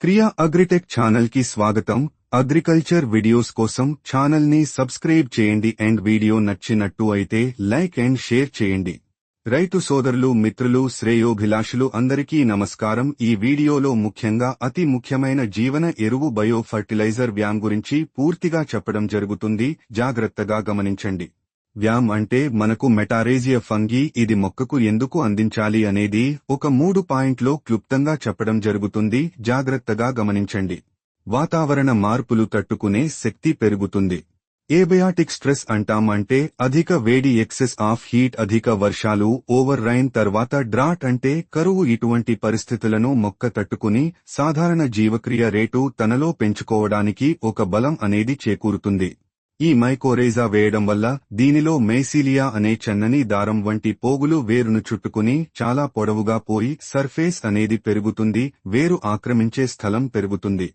క్రియా agritech channel కి స్వాగతం. అగ్రికల్చర్ వీడియోస్ కోసం ఛానల్ ని సబ్స్క్రైబ్ చేయండి అండ్ వీడియో నచ్చినట్టు అయితే లైక్ అండ్ షేర్ చేయండి. రైతు సోదరులు, మిత్రులు, శ్రేయోభిలాషులు అందరికీ నమస్కారం. ఈ వీడియోలో ముఖ్యంగా అతి ముఖ్యమైన జీవన ఎరువు బయో ఫర్టిలైజర్ వ్యామ్ గురించి పూర్తిగా చెప్పడం జరుగుతుంది. జాగ్రత్తగా గమనించండి. వ్యామ్ అంటే మనకు మెటారేజియా ఫంగీ. ఇది మొక్కకు ఎందుకు అందించాలి అనేది ఒక 3 పాయింట్లో క్లుప్తంగా చెప్పడం జరుగుతుంది. జాగ్రత్తగా గమనించండి. వాతావరణ మార్పులు తట్టుకునే శక్తి పెరుగుతుంది. ఏబయాటిక్ స్ట్రెస్ అంటే అధిక వేడి, ఎక్సెస్ ఆఫ్ హీట్, అధిక వర్షాలు, ఓవర్ రైన్, తర్వాత డ్రాట్ అంటే కరువు. ఇటువంటి పరిస్థితులను మొక్క తట్టుకుని సాధారణ జీవక్రియ రేటు తనలో పెంచుకోవడానికి ఒక బలం అనేది చేకూరుతుంది. ఈ మైకోరైజా వేయడం వల్ల దీనిలో మైసీలియా అనే చన్నని దారం వంటి పోగులు వేరును చుట్టుకుని చాలా పొడవుగా పోయి సర్ఫేస్ అనేది పెరుగుతుంది. వేరు ఆక్రమించే స్థలం పెరుగుతుంది.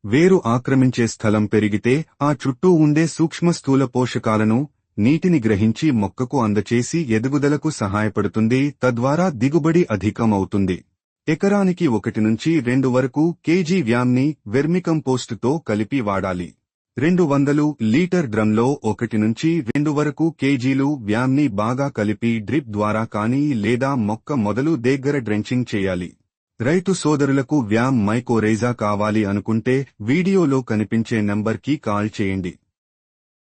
వేరు ఆక్రమించే స్థలం పెరిగితే ఆ చుట్టూ ఉండే సూక్ష్మ స్థూల పోషకాలను, నీటిని గ్రహించి మొక్కకు అందచేసి ఎదుగుదలకు సహాయపడుతుంది. తద్వారా దిగుబడి అధికమవుతుంది. ఎకరానికి 1 నుంచి 2 వరకు కేజీ వ్యామ్ని వెర్మికంపోస్టుతో కలిపి వాడాలి. 200 లీటర్ డ్రమ్లో 1 నుంచి 2 వరకు కేజీలు వ్యామ్ని బాగా కలిపి డ్రిప్ ద్వారా కానీ లేదా మొక్క మొదలు దగ్గర డ్రెంచింగ్ చేయాలి. రైతు సోదరులకు వ్యామ్ మైకోరైజా కావాలి అనుకుంటే వీడియోలో కనిపించే నంబర్కి కాల్ చేయండి.